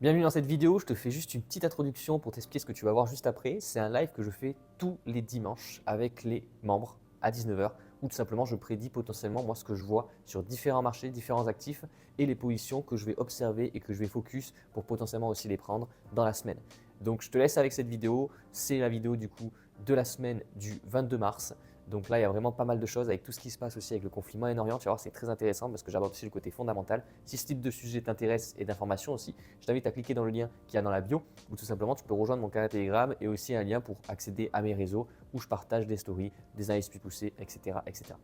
Bienvenue dans cette vidéo, je te fais juste une petite introduction pour t'expliquer ce que tu vas voir juste après. C'est un live que je fais tous les dimanches avec les membres à 19h où tout simplement je prédis potentiellement moi ce que je vois sur différents marchés, différents actifs et les positions que je vais observer et que je vais focus pour potentiellement aussi les prendre dans la semaine. Donc je te laisse avec cette vidéo, c'est la vidéo du coup de la semaine du 22 mars. Donc là, il y a vraiment pas mal de choses avec tout ce qui se passe aussi avec le conflit Moyen-Orient. Tu vas voir, c'est très intéressant parce que j'aborde aussi le côté fondamental. Si ce type de sujet t'intéresse et d'informations aussi, je t'invite à cliquer dans le lien qu'il y a dans la bio ou tout simplement tu peux rejoindre mon canal Telegram et aussi un lien pour accéder à mes réseaux où je partage des stories, des analyses plus poussées, etc., etc.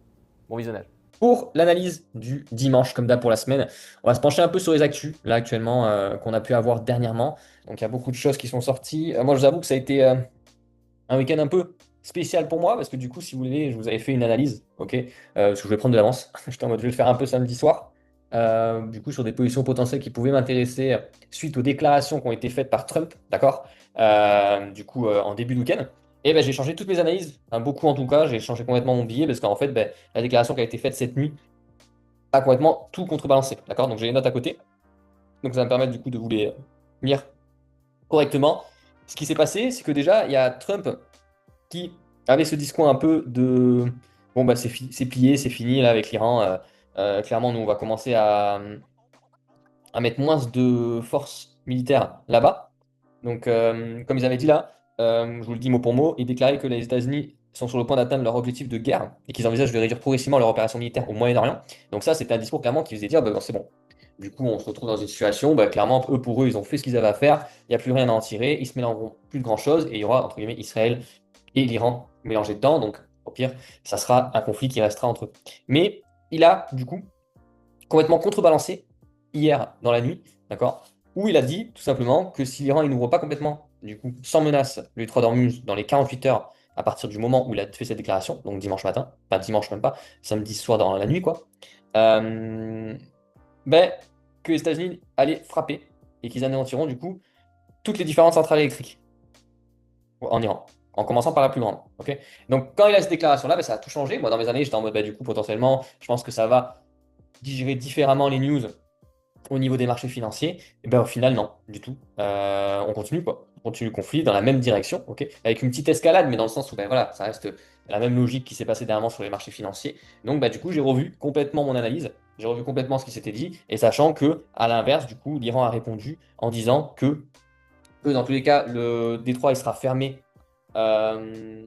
Bon visionnage. Pour l'analyse du dimanche, comme d'hab pour la semaine, on va se pencher un peu sur les actus, là actuellement, qu'on a pu avoir dernièrement. Donc il y a beaucoup de choses qui sont sorties. Moi, je vous avoue que ça a été un week-end un peu spécial pour moi, parce que du coup, si vous voulez, je vous avais fait une analyse, ok, parce que je vais prendre de l'avance. J'étais en mode, je vais le faire un peu samedi soir. Du coup, sur des positions potentielles qui pouvaient m'intéresser suite aux déclarations qui ont été faites par Trump, d'accord, en début de week-end. Et ben, j'ai changé toutes mes analyses, hein, beaucoup en tout cas, j'ai changé complètement mon billet, parce qu'en fait, ben, la déclaration qui a été faite cette nuit a complètement tout contrebalancé, d'accord. Donc j'ai les notes à côté, donc ça va me permettre du coup de vous les lire correctement. Ce qui s'est passé, c'est que déjà, il y a Trump qui avait ce discours un peu de bon bah c'est plié, c'est fini là avec l'Iran. Clairement, nous on va commencer à mettre moins de forces militaires là-bas. Donc comme ils avaient dit là, je vous le dis mot pour mot, ils déclaraient que les États-Unis sont sur le point d'atteindre leur objectif de guerre et qu'ils envisagent de réduire progressivement leur opération militaire au Moyen-Orient. Donc ça, c'était un discours clairement qui faisait dire bah, c'est bon. Du coup, on se retrouve dans une situation, bah, clairement, eux pour eux, ils ont fait ce qu'ils avaient à faire, il n'y a plus rien à en tirer, ils se mélangeront plus de grand-chose et il y aura entre guillemets Israël et l'Iran mélangés dedans. Donc, au pire, ça sera un conflit qui restera entre eux. Mais il a, du coup, complètement contrebalancé hier dans la nuit, d'accord, où il a dit tout simplement que si l'Iran il n'ouvre pas complètement, du coup, sans menace, le détroit d'Ormuz dans les 48 heures à partir du moment où il a fait cette déclaration, donc dimanche matin, pas dimanche même pas, samedi soir dans la nuit, quoi, euh, ben, que les États-Unis allaient frapper et qu'ils anéantiront du coup toutes les différentes centrales électriques en Iran, en commençant par la plus grande. Ok. Donc, quand il a cette déclaration-là, ben, ça a tout changé. Moi, dans mes années, j'étais en mode, bah, du coup, potentiellement, je pense que ça va digérer différemment les news au niveau des marchés financiers. Et ben, au final, non, du tout. On continue, quoi. On continue le conflit dans la même direction, ok, avec une petite escalade, mais dans le sens où ben, voilà, ça reste la même logique qui s'est passée dernièrement sur les marchés financiers. Donc, bah, du coup, j'ai revu complètement mon analyse. J'ai revu complètement ce qui s'était dit, et sachant que, à l'inverse, du coup, l'Iran a répondu en disant que dans tous les cas, le détroit il sera fermé euh,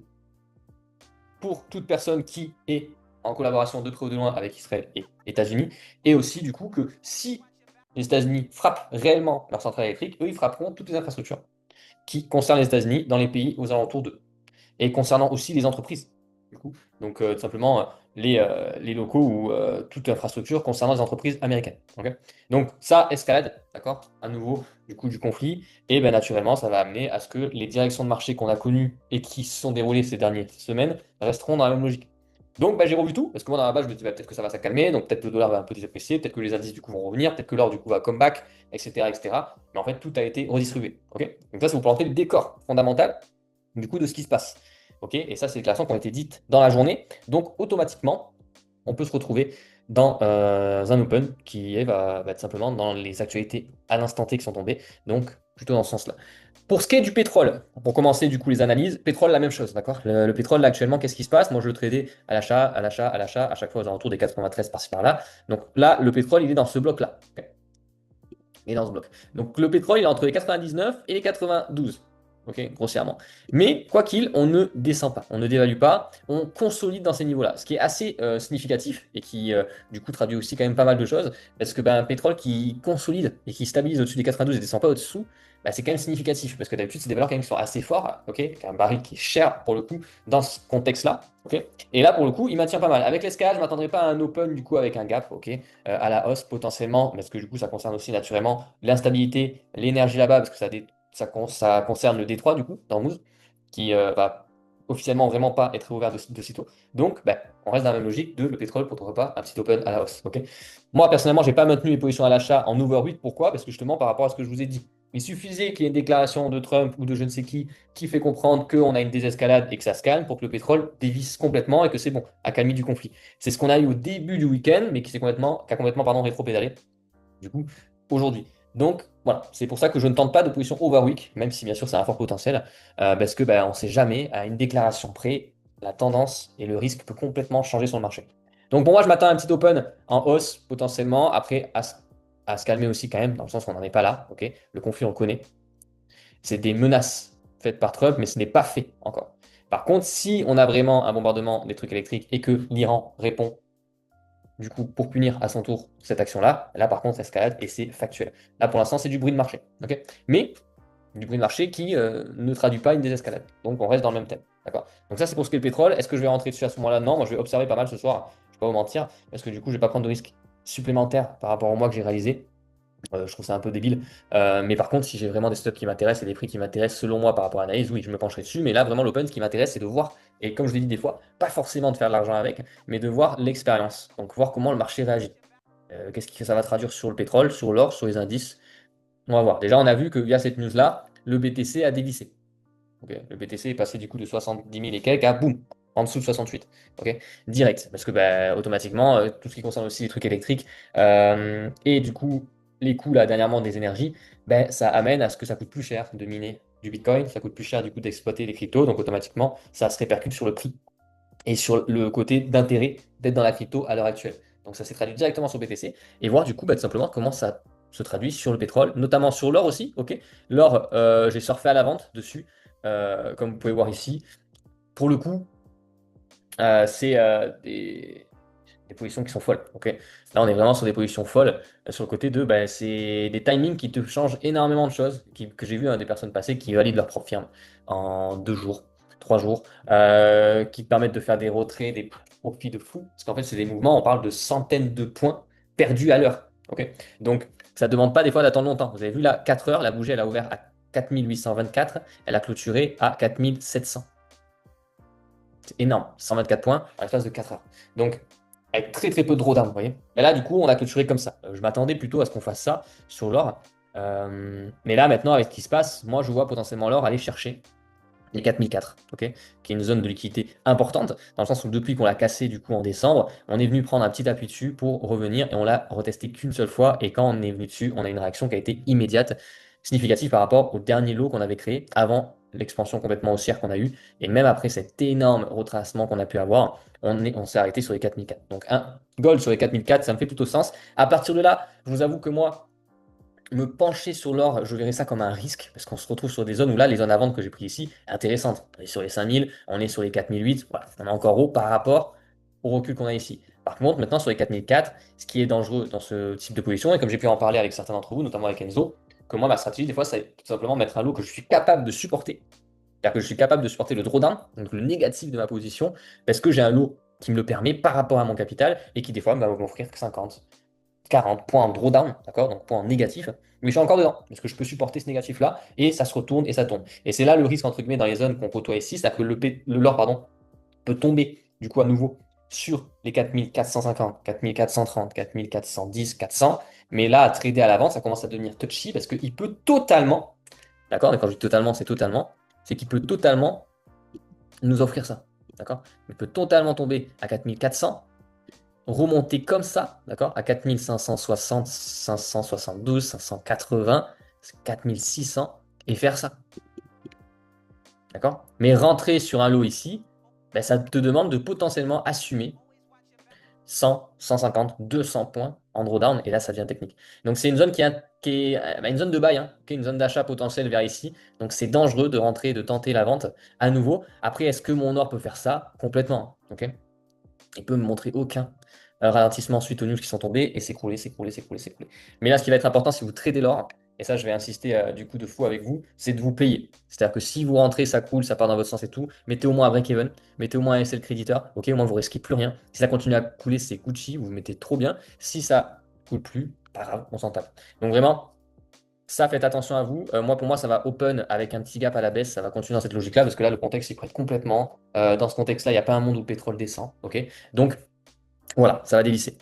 pour toute personne qui est en collaboration de près ou de loin avec Israël et États-Unis, et aussi du coup que si les États-Unis frappent réellement leur centrale électrique, eux ils frapperont toutes les infrastructures qui concernent les États-Unis dans les pays aux alentours d'eux et concernant aussi les entreprises. Du coup. Donc, tout simplement, les locaux ou toute infrastructure concernant les entreprises américaines. Ok. Donc, ça escalade, d'accord, à nouveau, du coup, du conflit. Et ben, naturellement, ça va amener à ce que les directions de marché qu'on a connues et qui se sont déroulées ces dernières semaines resteront dans la même logique. Donc, bah, j'ai revu tout, parce que moi, dans la base, je me dis bah, peut-être que ça va s'accalmer, donc peut-être que le dollar va un peu désapprécier, peut-être que les indices, du coup, vont revenir, peut-être que l'or, du coup, va come back, etc., etc. Mais en fait, tout a été redistribué. Ok. Donc, ça, c'est pour planter le décor fondamental du coup de ce qui se passe. Ok, et ça, c'est des déclarations qui ont été dites dans la journée. Donc, automatiquement, on peut se retrouver dans un open qui va être simplement dans les actualités à l'instant T qui sont tombées. Donc, plutôt dans ce sens-là. Pour ce qui est du pétrole, pour commencer du coup les analyses, pétrole, la même chose, d'accord? Le pétrole, là, actuellement, qu'est-ce qui se passe? Moi, je le tradais à l'achat, à l'achat, à l'achat, à chaque fois aux alentours des 93 par-ci par-là. Donc là, le pétrole, il est dans ce bloc-là. Ok. Il est dans ce bloc. Donc le pétrole, il est entre les 99 et les 92. Ok, grossièrement. Mais quoi qu'il, on ne descend pas, on ne dévalue pas, on consolide dans ces niveaux-là, ce qui est assez significatif et qui du coup traduit aussi quand même pas mal de choses, parce que ben, un pétrole qui consolide et qui stabilise au-dessus des 92 et descend pas au-dessous, ben, c'est quand même significatif, parce que d'habitude c'est des valeurs quand même qui sont assez forts, ok, un baril qui est cher pour le coup dans ce contexte-là, ok, et là pour le coup il maintient pas mal. Avec l'escalade, je m'attendrai pas à un open du coup avec un gap, ok, à la hausse potentiellement, parce que du coup ça concerne aussi naturellement l'instabilité, l'énergie là-bas, parce que ça concerne le Détroit, du coup, d'Ormuz, qui va officiellement vraiment pas être ouvert de sitôt. Donc, ben, on reste dans la même logique de le pétrole pour pas un petit open à la hausse. Ok. Moi, personnellement, j'ai pas maintenu mes positions à l'achat en overweight. Pourquoi? Parce que justement, par rapport à ce que je vous ai dit, il suffisait qu'il y ait une déclaration de Trump ou de je ne sais qui fait comprendre qu'on a une désescalade et que ça se calme pour que le pétrole dévisse complètement et que c'est bon, accalmie du conflit. C'est ce qu'on a eu au début du week-end, mais qui a complètement pardon, rétro-pédalé, du coup, aujourd'hui. Donc voilà, c'est pour ça que je ne tente pas de position overweek, même si bien sûr c'est un fort potentiel, parce que on ne sait jamais, à une déclaration près, la tendance et le risque peut complètement changer sur le marché. Donc pour moi, je m'attends à un petit open en hausse potentiellement, après à se calmer aussi quand même, dans le sens où on n'en est pas là, ok? Le conflit on le connaît, c'est des menaces faites par Trump, mais ce n'est pas fait encore. Par contre, si on a vraiment un bombardement des trucs électriques et que l'Iran répond du coup pour punir à son tour cette action-là, là par contre escalade et c'est factuel. Là pour l'instant c'est du bruit de marché, ok? Mais du bruit de marché qui ne traduit pas une désescalade. Donc on reste dans le même thème, d'accord? Donc ça c'est pour ce qui est le pétrole. Est-ce que je vais rentrer dessus à ce moment-là? Non, moi je vais observer pas mal ce soir. Je vais pas vous mentir parce que du coup je vais pas prendre de risques supplémentaires par rapport au mois que j'ai réalisé. Je trouve ça un peu débile. Mais par contre, si j'ai vraiment des stocks qui m'intéressent et des prix qui m'intéressent selon moi par rapport à l'analyse, oui, je me pencherai dessus. Mais là, vraiment, l'open, ce qui m'intéresse, c'est de voir, et comme je l'ai dit des fois, pas forcément de faire de l'argent avec, mais de voir l'expérience. Donc, voir comment le marché réagit. Qu'est-ce que ça va traduire sur le pétrole, sur l'or, sur les indices? On va voir. Déjà, on a vu que via cette news-là, le BTC a dévissé. Ok, le BTC est passé du coup de 70 000 et quelques à boum, en dessous de 68. Ok, direct. Parce que automatiquement, tout ce qui concerne aussi les trucs électriques et du coup les coûts là dernièrement des énergies, ça amène à ce que ça coûte plus cher de miner du Bitcoin, ça coûte plus cher du coup d'exploiter les cryptos, donc automatiquement ça se répercute sur le prix et sur le côté d'intérêt d'être dans la crypto à l'heure actuelle. Donc ça s'est traduit directement sur BTC et voir du coup tout simplement comment ça se traduit sur le pétrole, notamment sur l'or aussi. Ok, l'or, j'ai surfé à la vente dessus, comme vous pouvez voir ici. Pour le coup, c'est des positions qui sont folles. Ok, là on est vraiment sur des positions folles sur le côté de c'est des timings qui te changent énormément de choses que j'ai vu des personnes passer qui valident leur propre firme en 2 jours, 3 jours, qui te permettent de faire des retraits, des profits de fou. Parce qu'en fait, c'est des mouvements, on parle de centaines de points perdus à l'heure. Ok, donc ça ne demande pas des fois d'attendre longtemps. Vous avez vu là, 4 heures, la bougie elle a ouvert à 4824, elle a clôturé à 4700. C'est énorme, 124 points à l'espace de 4 heures. Donc, avec très très peu de drawdown, vous voyez. Et là, du coup, on a clôturé comme ça. Je m'attendais plutôt à ce qu'on fasse ça sur l'or. Mais là, maintenant, avec ce qui se passe, moi, je vois potentiellement l'or aller chercher les 4004, ok, qui est une zone de liquidité importante, dans le sens où depuis qu'on l'a cassé du coup en décembre, on est venu prendre un petit appui dessus pour revenir et on l'a retesté qu'une seule fois. Et quand on est venu dessus, on a une réaction qui a été immédiate, significative par rapport au dernier lot qu'on avait créé avant l'expansion complètement haussière qu'on a eue. Et même après cet énorme retracement qu'on a pu avoir, on s'est arrêté sur les 4004. Donc un gold sur les 4004, ça me fait plutôt sens. À partir de là, je vous avoue que moi, me pencher sur l'or, je verrais ça comme un risque, parce qu'on se retrouve sur des zones où là, les zones à vendre que j'ai pris ici, intéressantes. On est sur les 5000, on est sur les 4008, voilà, on est encore haut par rapport au recul qu'on a ici. Par contre, maintenant sur les 4004, ce qui est dangereux dans ce type de position, et comme j'ai pu en parler avec certains d'entre vous, notamment avec Enzo, que moi, ma stratégie, des fois, c'est tout simplement mettre un lot que je suis capable de supporter. C'est-à-dire que je suis capable de supporter le drawdown, donc le négatif de ma position, parce que j'ai un lot qui me le permet par rapport à mon capital, et qui des fois va m'offrir 50, 40 points en drawdown, d'accord, donc points négatifs, mais je suis encore dedans, parce que je peux supporter ce négatif-là, et ça se retourne et ça tombe. Et c'est là le risque, entre guillemets, dans les zones qu'on côtoie ici, c'est-à-dire que l'or, pardon, peut tomber, du coup, à nouveau, sur les 4450, 4430, 4410, 400, mais là, à trader à l'avance, ça commence à devenir touchy, parce qu'il peut totalement, d'accord, et quand je dis totalement, c'est qu'il peut totalement nous offrir ça, d'accord, il peut totalement tomber à 4400, remonter comme ça, d'accord, à 4560, 572, 580, 4600 et faire ça, d'accord? Mais rentrer sur un lot ici, ça te demande de potentiellement assumer 100, 150, 200 points en drawdown et là ça devient technique. Donc c'est une zone qui est une zone de buy, hein, qui est une zone d'achat potentielle vers ici. Donc c'est dangereux de rentrer, de tenter la vente à nouveau. Après, est-ce que mon or peut faire ça? Complètement, ok? Il peut me montrer aucun ralentissement suite aux news qui sont tombés et s'écrouler, s'écrouler, s'écrouler, s'écrouler. Mais là, ce qui va être important, si vous tradez l'or, et ça, je vais insister du coup de fou avec vous, c'est de vous payer. C'est-à-dire que si vous rentrez, ça coule, ça part dans votre sens et tout, mettez au moins un break-even, mettez au moins un SL créditeur, ok, au moins vous risquez plus rien. Si ça continue à couler, c'est Gucci, vous mettez trop bien. Si ça coule plus, pas grave, on s'en tape. Donc vraiment, ça, faites attention à vous. Moi, pour moi, ça va open avec un petit gap à la baisse. Ça va continuer dans cette logique-là parce que là, le contexte, il prête complètement. Dans ce contexte-là, il n'y a pas un monde où le pétrole descend. Ok, donc, voilà, ça va dévisser.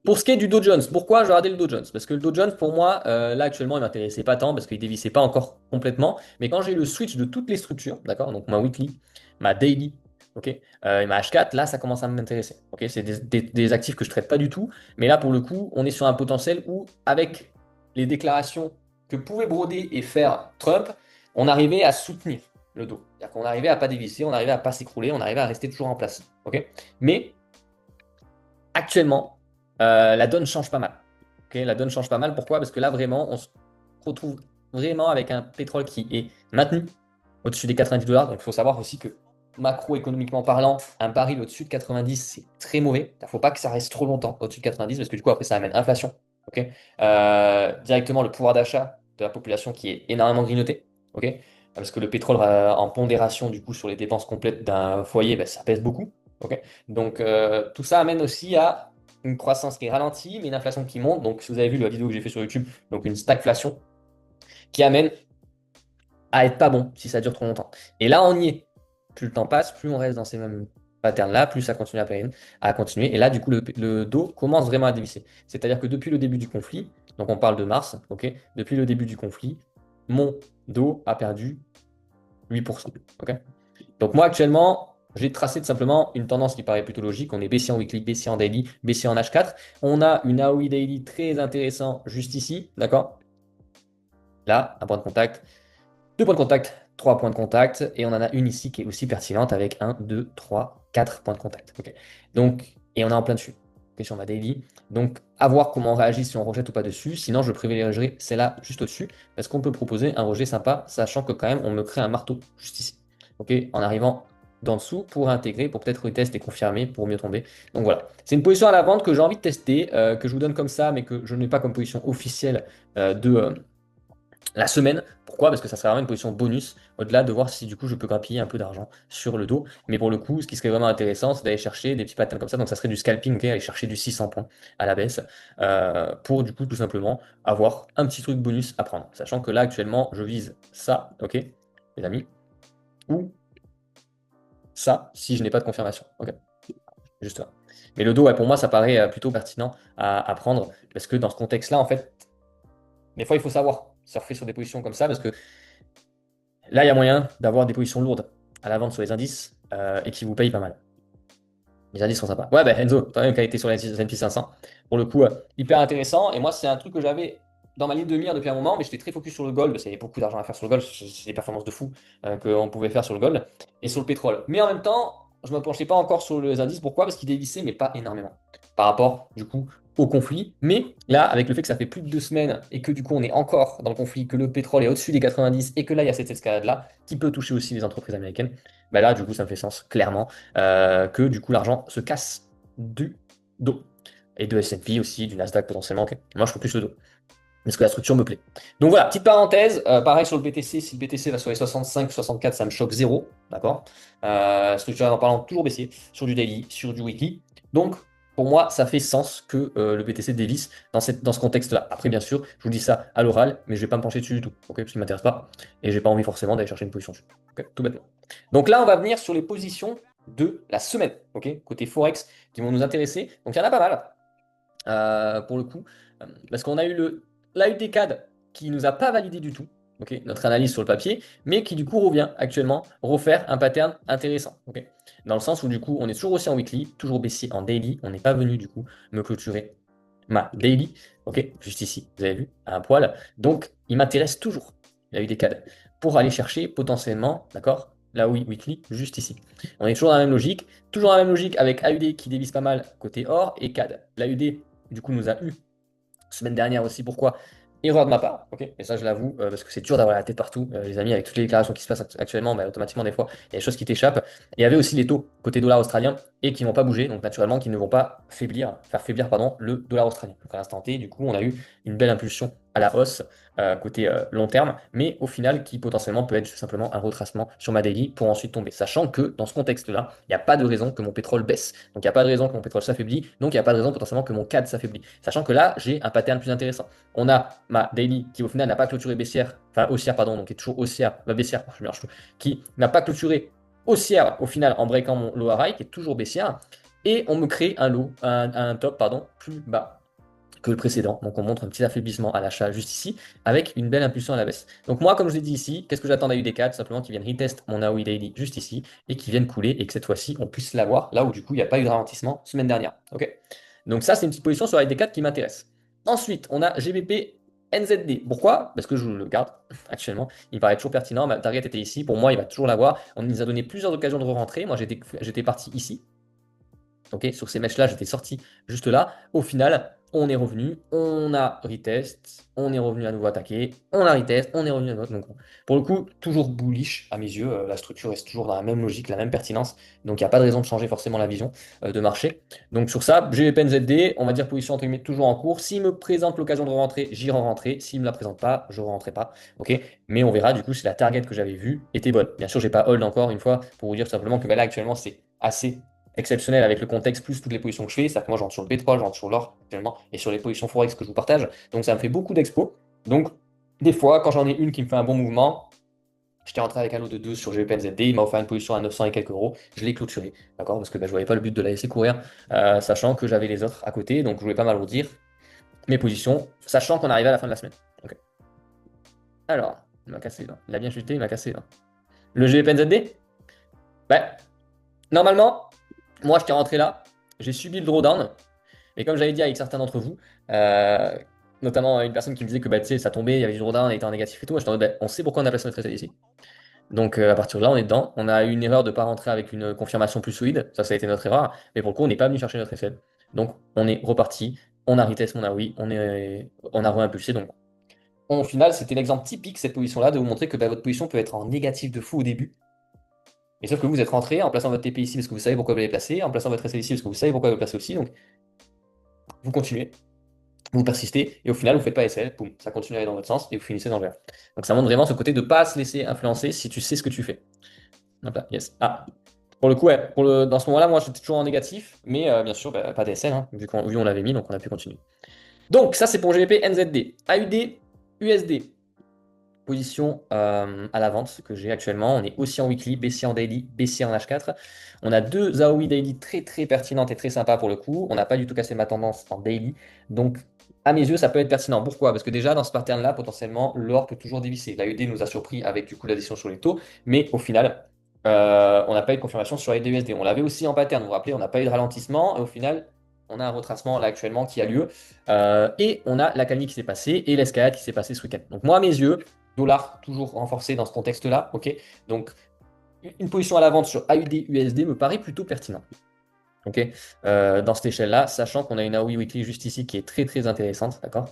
Pour ce qui est du Dow Jones, pourquoi je regardais le Dow Jones? Parce que le Dow Jones, pour moi, là actuellement, il ne m'intéressait pas tant parce qu'il ne dévissait pas encore complètement. Mais quand j'ai eu le switch de toutes les structures, d'accord, donc ma weekly, ma daily, ok, et ma H4, là, ça commence à m'intéresser. Ok, c'est des actifs que je ne traite pas du tout. Mais là, pour le coup, on est sur un potentiel où, avec les déclarations que pouvait broder et faire Trump, on arrivait à soutenir le dos. C'est-à-dire qu'on arrivait à pas dévisser, on arrivait à pas s'écrouler, on arrivait à rester toujours en place. Ok. Mais actuellement, la donne change pas mal. Ok, la donne change pas mal. Pourquoi? Parce que là, vraiment, on se retrouve vraiment avec un pétrole qui est maintenu au-dessus des 90 dollars. Donc, il faut savoir aussi que macroéconomiquement parlant, un baril au-dessus de 90, c'est très mauvais. Il ne faut pas que ça reste trop longtemps au-dessus de 90 parce que du coup, après, ça amène inflation. Ok. Directement, le pouvoir d'achat de la population qui est énormément grignoté. Ok. Parce que le pétrole en pondération du coup sur les dépenses complètes d'un foyer, ben, ça pèse beaucoup. Ok. Donc tout ça amène aussi à une croissance qui est ralentie, mais une inflation qui monte. Donc si vous avez vu la vidéo que j'ai fait sur YouTube, donc une stagflation qui amène à être pas bon si ça dure trop longtemps. Et là, on y est. Plus le temps passe, plus on reste dans ces mêmes patterns-là, plus ça continue à continuer. Et là, du coup, le dos commence vraiment à dévisser. C'est-à-dire que depuis le début du conflit, donc on parle de mars, ok, depuis le début du conflit, mon dos a perdu 8%. Ok. Donc moi, actuellement, j'ai tracé tout simplement une tendance qui paraît plutôt logique. On est baissier en weekly, baissier en daily, baissier en H4. On a une AOI daily très intéressant juste ici, d'accord? Là, un point de contact, deux points de contact, trois points de contact, et on en a une ici qui est aussi pertinente avec un, deux, trois, quatre points de contact. Ok. Donc, et on est en plein dessus. Ok, sur ma daily. Donc, à voir comment on réagit si on rejette ou pas dessus. Sinon, je privilégierai celle-là juste au-dessus, parce qu'on peut proposer un rejet sympa, sachant que quand même, on me crée un marteau juste ici. Ok, en arrivant d'en dessous pour intégrer, pour peut-être retester et confirmer pour mieux tomber. Donc voilà, c'est une position à la vente que j'ai envie de tester, que je vous donne comme ça, mais que je n'ai pas comme position officielle de la semaine. Pourquoi? Parce que ça serait vraiment une position bonus, au-delà de voir si du coup je peux grappiller un peu d'argent sur le dos. Mais pour le coup, ce qui serait vraiment intéressant, c'est d'aller chercher des petits patterns comme ça. Donc ça serait du scalping, ok, aller chercher du 600 points à la baisse pour du coup tout simplement avoir un petit truc bonus à prendre. Sachant que là actuellement, je vise ça, ok, les amis, ou ça si je n'ai pas de confirmation. Ok, juste là. Mais le dos, ouais, pour moi, ça paraît plutôt pertinent à prendre parce que dans ce contexte-là, en fait, des fois, il faut savoir surfer sur des positions comme ça parce que là, il y a moyen d'avoir des positions lourdes à la vente sur les indices et qui vous payent pas mal. Les indices sont sympas. Ouais, bah Enzo, toi même qui a été sur les S&P 500. Pour le coup, hyper intéressant. Et moi, c'est un truc que j'avais dans ma ligne de mire depuis un moment, mais j'étais très focus sur le gold, parce qu'il y avait beaucoup d'argent à faire sur le gold. C'est des performances de fou qu'on pouvait faire sur le gold et sur le pétrole. Mais en même temps, je ne me penchais pas encore sur les indices. Pourquoi? Parce qu'ils dévissaient, mais pas énormément. Par rapport, du coup, au conflit. Mais là, avec le fait que ça fait plus de 2 semaines et que du coup, on est encore dans le conflit, que le pétrole est au-dessus des 90 et que là, il y a cette escalade-là qui peut toucher aussi les entreprises américaines, bah là, du coup, ça me fait sens, clairement que du coup l'argent se casse du dos. Et de S&P aussi, du Nasdaq potentiellement. Ok. Moi, je trouve plus le dos. Parce que la structure me plaît. Donc voilà, petite parenthèse, pareil sur le BTC, si le BTC va sur les 65, 64, ça me choque zéro, d'accord? Structure en parlant toujours baissier, sur du daily, sur du weekly. Donc pour moi, ça fait sens que le BTC dévisse dans ce contexte-là. Après, bien sûr, je vous dis ça à l'oral, mais je ne vais pas me pencher dessus du tout, ok? Parce qu'il ne m'intéresse pas, et j'ai pas envie forcément d'aller chercher une position dessus. Ok, tout bêtement. Donc là, on va venir sur les positions de la semaine, ok? Côté Forex, qui vont nous intéresser. Donc il y en a pas mal. Pour le coup, parce qu'on a eu l'AUD-CAD qui nous a pas validé du tout, ok, notre analyse sur le papier, mais qui du coup revient actuellement refaire un pattern intéressant, ok, dans le sens où du coup on est toujours aussi en weekly, toujours baissier en daily, on n'est pas venu du coup me clôturer ma daily, ok, juste ici, vous avez vu, à un poil, donc il m'intéresse toujours l'AUD-CAD pour aller chercher potentiellement, d'accord, là oui, weekly, juste ici. On est toujours dans la même logique, toujours dans la même logique avec AUD qui dévisse pas mal côté or et CAD. L'AUD du coup nous a eu semaine dernière aussi. Pourquoi? Erreur de ma part, ok? Et ça, je l'avoue, parce que c'est dur d'avoir la tête partout, les amis, avec toutes les déclarations qui se passent actuellement, bah, automatiquement, des fois, il y a des choses qui t'échappent. Et il y avait aussi les taux côté dollar australien et qui ne vont pas bouger, donc naturellement, qui ne vont pas faire faiblir, pardon, le dollar australien. Donc à l'instant T, du coup, on a eu une belle impulsion à la hausse côté long terme, mais au final, qui potentiellement peut être simplement un retracement sur ma daily pour ensuite tomber. Sachant que dans ce contexte-là, il n'y a pas de raison que mon pétrole baisse. Donc il n'y a pas de raison que mon pétrole s'affaiblit, donc il n'y a pas de raison potentiellement que mon CAD s'affaiblit. Sachant que là, j'ai un pattern plus intéressant. On a ma daily qui au final n'a pas clôturé baissière, enfin haussière, pardon, donc qui est toujours haussière, baissière, je mélange tout, qui n'a pas clôturé haussière au final en breakant mon low high, qui est toujours baissière, et on me crée un low, un top, pardon, plus bas que le précédent. Donc on montre un petit affaiblissement à l'achat juste ici, avec une belle impulsion à la baisse. Donc moi, comme je l'ai dit ici, qu'est-ce que j'attends d'AUD4? Simplement qu'ils viennent retest mon AOI daily juste ici, et qu'ils viennent couler, et que cette fois-ci, on puisse l'avoir là où du coup, il n'y a pas eu de ralentissement semaine dernière. Ok. Donc ça, c'est une petite position sur AUD4 qui m'intéresse. Ensuite, on a GBP NZD. Pourquoi? Parce que je le garde actuellement. Il me paraît toujours pertinent. Ma target était ici. Pour moi, il va toujours l'avoir. On nous a donné plusieurs occasions de re-rentrer. Moi, j'étais parti ici. Ok, sur ces mèches-là, j'étais sorti juste là. Au final, on est revenu, on a retest, on est revenu à nouveau attaquer, on a retest, on est revenu à nouveau. Donc, pour le coup, toujours bullish à mes yeux. La structure reste toujours dans la même logique, la même pertinence. Donc, il n'y a pas de raison de changer forcément la vision de marché. Donc, sur ça, GBP NZD, on va dire position entre guillemets toujours en cours. S'il me présente l'occasion de rentrer, j'irai rentrer. S'il ne me la présente pas, je ne rentrerai pas. Ok, mais on verra du coup si la target que j'avais vue était bonne. Bien sûr, j'ai pas hold encore une fois pour vous dire simplement que bah, là actuellement c'est assez exceptionnel avec le contexte plus toutes les positions que je fais. C'est-à-dire que moi, je rentre sur le pétrole, je rentre sur l'or actuellement et sur les positions Forex que je vous partage. Donc, ça me fait beaucoup d'expos. Donc, des fois, quand j'en ai une qui me fait un bon mouvement, j'étais rentré avec un lot de 2 sur GBPNZD, il m'a offert une position à 900 et quelques euros, je l'ai clôturé, d'accord? Parce que bah, je ne voyais pas le but de la laisser courir, sachant que j'avais les autres à côté, donc je voulais pas m'alourdir mes positions, sachant qu'on arrivait à la fin de la semaine. Ok. Alors, il m'a cassé là. Il a bien chuté, il m'a cassé là. Le GBPNZD? Bah, normalement, moi, j'étais rentré là, j'ai subi le drawdown. Mais comme j'avais dit avec certains d'entre vous, euh, notamment une personne qui me disait que bah, tu sais, ça tombait, il y avait du drawdown, on était en négatif et tout, moi j'étais en mode, bah, on sait pourquoi on a placé notre essai ici. Donc à partir de là, on est dedans. On a eu une erreur de ne pas rentrer avec une confirmation plus solide, ça a été notre erreur, mais pour le coup, on n'est pas venu chercher notre essai. Donc on est reparti, on a retest mon AOI, on a reimpulsé. Donc au final, c'était l'exemple typique, cette position-là, de vous montrer que bah, votre position peut être en négatif de fou au début. Et sauf que vous êtes rentré en plaçant votre TP ici parce que vous savez pourquoi vous l'avez placé, en plaçant votre essai ici parce que vous savez pourquoi vous le placez aussi. Donc vous continuez. Vous persistez et au final, vous faites pas SL, boum, ça continue à aller dans votre sens et vous finissez dans le vert. Donc ça montre vraiment ce côté de pas se laisser influencer si tu sais ce que tu fais. Hop là, yes. Ah, pour le coup, ouais, dans ce moment-là, moi j'étais toujours en négatif, mais bien sûr, bah, pas d'SL, hein, vu on l'avait mis, donc on a pu continuer. Donc ça, c'est pour GBP NZD. AUD, USD. Position à la vente que j'ai actuellement. On est aussi en weekly, baissier en daily, baissier en H4. On a deux AOI daily très très pertinentes et très sympas pour le coup. On n'a pas du tout cassé ma tendance en daily. Donc à mes yeux, ça peut être pertinent. Pourquoi? Parce que déjà dans ce pattern-là, potentiellement, l'or peut toujours dévisser. L'AUD nous a surpris avec du coup l'addition sur les taux, mais au final, on n'a pas eu de confirmation sur AUD USD. On l'avait aussi en pattern, vous vous rappelez, on n'a pas eu de ralentissement. Et au final, on a un retracement là actuellement qui a lieu. Et on a l'accalmie qui s'est passée et l'escalade qui s'est passée ce week-end. Donc moi, à mes yeux, dollar toujours renforcé dans ce contexte-là, ok? Donc, une position à la vente sur AUD USD me paraît plutôt pertinent. Ok, dans cette échelle-là, sachant qu'on a une AOI weekly juste ici qui est très très intéressante, d'accord?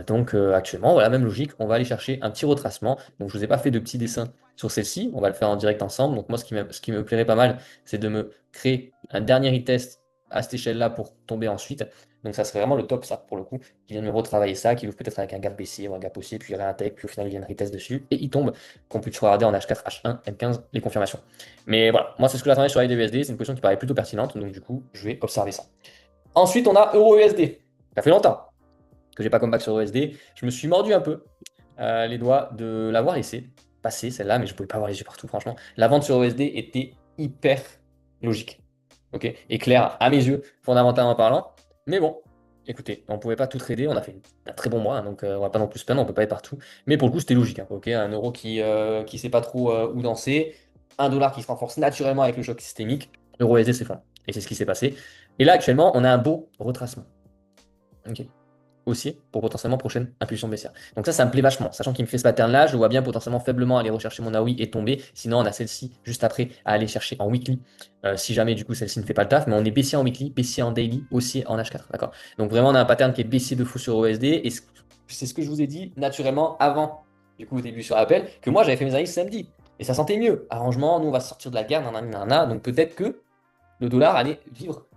Donc actuellement, voilà, même logique, on va aller chercher un petit retracement. Donc je vous ai pas fait de petits dessins sur celle-ci, on va le faire en direct ensemble. Donc moi, ce qui me plairait pas mal, c'est de me créer un dernier retest à cette échelle-là pour tomber ensuite. Donc ça serait vraiment le top, ça, pour le coup, qui vient de me retravailler ça, qui ouvre peut-être avec un gap baissier ou un gap haussier, puis il réintègre, puis au final il vient de retest dessus, et il tombe, qu'on puisse regarder en H4, H1, M15, les confirmations. Mais voilà, moi c'est ce que j'attendais sur AUD-USD, c'est une position qui paraît plutôt pertinente, donc du coup je vais observer ça. Ensuite on a Euro-USD. Ça fait longtemps que j'ai pas comeback sur USD. Je me suis mordu un peu les doigts de l'avoir laissé passer celle-là, mais je pouvais pas avoir les yeux partout franchement. La vente sur USD était hyper logique, ok, et claire à mes yeux, fondamentalement parlant. Mais bon, écoutez, on pouvait pas tout trader, on a fait un très bon mois, hein, donc on va pas non plus se plaindre, on peut pas être partout. Mais pour le coup c'était logique, hein, ok, un euro qui sait pas trop où danser, un dollar qui se renforce naturellement avec le choc systémique, l'euro USD s'effondre. Et c'est ce qui s'est passé. Et là actuellement on a un beau retracement. Ok, haussier pour potentiellement prochaine impulsion baissière. Donc ça me plaît vachement. Sachant qu'il me fait ce pattern-là, je vois bien potentiellement faiblement aller rechercher mon AOI et tomber. Sinon, on a celle-ci juste après à aller chercher en weekly. Si jamais du coup celle-ci ne fait pas le taf, mais on est baissier en weekly, baissier en daily, haussier en H4. D'accord. Donc vraiment, on a un pattern qui est baissier de fou sur OSD. Et c'est ce que je vous ai dit naturellement avant, du coup, au début sur l'appel, que moi j'avais fait mes analyses samedi. Et ça sentait mieux. Arrangement, nous on va sortir de la guerre, nanana, donc peut-être que le dollar allait vivre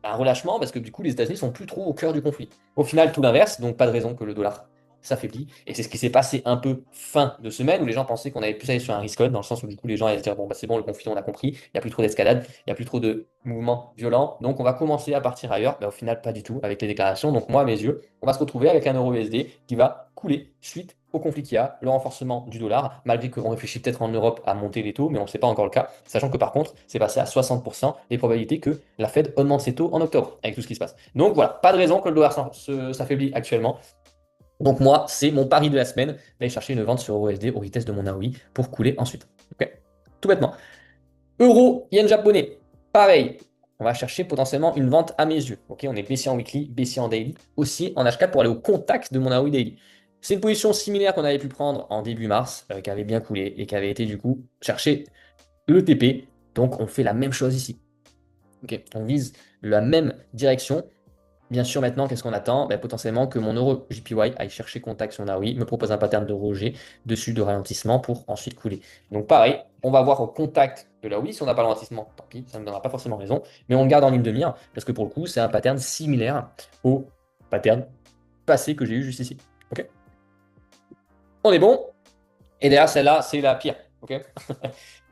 un relâchement parce que du coup les États-Unis sont plus trop au cœur du conflit. Au final, tout l'inverse, donc pas de raison que le dollar s'affaiblit. Et c'est ce qui s'est passé un peu fin de semaine où les gens pensaient qu'on allait plus aller sur un risk-on, dans le sens où du coup les gens allaient se dire bon bah c'est bon, le conflit on a compris, il n'y a plus trop d'escalade, il n'y a plus trop de mouvements violents, donc on va commencer à partir ailleurs. Bah, au final, pas du tout avec les déclarations. Donc moi, à mes yeux, on va se retrouver avec un euro USD qui va couler suite au conflit qu'il y a, le renforcement du dollar, malgré qu'on réfléchit peut-être en Europe à monter les taux, mais on ne sait pas encore le cas, sachant que par contre, c'est passé à 60% les probabilités que la Fed augmente ses taux en octobre, avec tout ce qui se passe. Donc voilà, pas de raison que le dollar s'affaiblit actuellement. Donc moi, c'est mon pari de la semaine, d'aller chercher une vente sur EURUSD au vitesse de mon AOI pour couler ensuite. Ok, tout bêtement. Euro, yen japonais, pareil. On va chercher potentiellement une vente à mes yeux. Ok, on est baissier en weekly, baissier en daily, aussi en H4 pour aller au contact de mon AOI daily. C'est une position similaire qu'on avait pu prendre en début mars, qui avait bien coulé et qui avait été du coup chercher le TP. Donc on fait la même chose ici. Ok, on vise la même direction. Bien sûr, maintenant, qu'est-ce qu'on attend? Ben, potentiellement que mon euro JPY aille chercher contact sur Naui, me propose un pattern de rejet dessus de ralentissement pour ensuite couler. Donc pareil, on va voir au contact de la oui. Si on n'a pas le ralentissement, tant pis, ça ne me donnera pas forcément raison. Mais on le garde en ligne de mire parce que pour le coup, c'est un pattern similaire au pattern passé que j'ai eu juste ici. Ok, on est bon. Et derrière, celle-là, c'est la pire. Ok,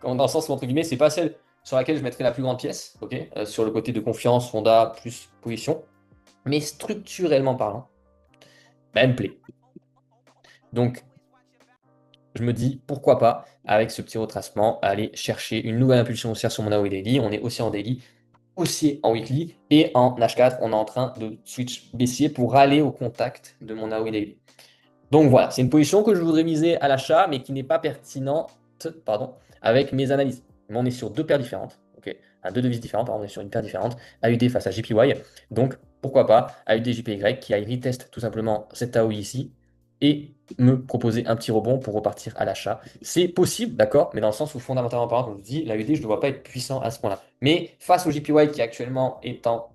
dans le sens où, entre guillemets, c'est pas celle sur laquelle je mettrai la plus grande pièce. Ok, sur le côté de confiance, fonda plus position. Mais structurellement parlant, ben, elle me plaît. Donc, je me dis, pourquoi pas, avec ce petit retracement, aller chercher une nouvelle impulsion haussière sur mon AOE Daily. On est aussi en daily, aussi en weekly, et en H4, on est en train de switch baissier pour aller au contact de mon AOE Daily. Donc voilà, c'est une position que je voudrais miser à l'achat, mais qui n'est pas pertinente, pardon, avec mes analyses. Mais on est sur deux paires différentes, ok, deux devises différentes, pardon, on est sur une paire différente, AUD face à JPY. Donc pourquoi pas AUD JPY qui aille retest tout simplement cette AOI ici et me proposer un petit rebond pour repartir à l'achat. C'est possible, d'accord, mais dans le sens où fondamentalement parlant, comme je vous dis, l'AUD, je ne le vois pas être puissant à ce point-là. Mais face au JPY qui actuellement est en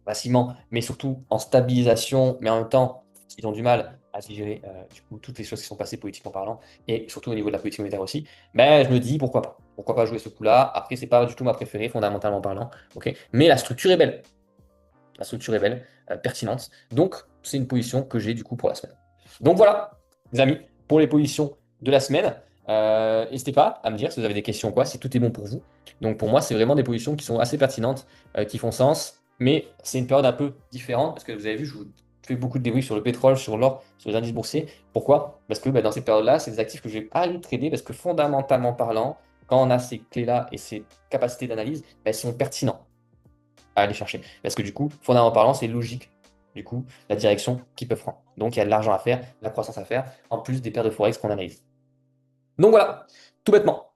vacillement, mais surtout en stabilisation, mais en même temps, ils ont du mal à digérer du coup, toutes les choses qui sont passées politiquement parlant, et surtout au niveau de la politique monétaire aussi, ben, je me dis pourquoi pas. Pourquoi pas jouer ce coup-là? Après, c'est pas du tout ma préférée, fondamentalement parlant. Ok, mais la structure est belle. La structure est belle, pertinente. Donc, c'est une position que j'ai du coup pour la semaine. Donc voilà, les amis, pour les positions de la semaine. N'hésitez pas à me dire si vous avez des questions ou quoi, si tout est bon pour vous. Donc pour moi, c'est vraiment des positions qui sont assez pertinentes, qui font sens, mais c'est une période un peu différente parce que vous avez vu, je vous fais beaucoup de débriefs sur le pétrole, sur l'or, sur les indices boursiers. Pourquoi? Parce que dans ces périodes-là, c'est des actifs que je vais pas aller trader parce que fondamentalement parlant, quand on a ces clés-là et ces capacités d'analyse, elles sont pertinentes à aller chercher. Parce que du coup, fondamentalement parlant, c'est logique, du coup, la direction qu'ils peuvent prendre. Donc il y a de l'argent à faire, de la croissance à faire, en plus des paires de forex qu'on analyse. Donc voilà, tout bêtement.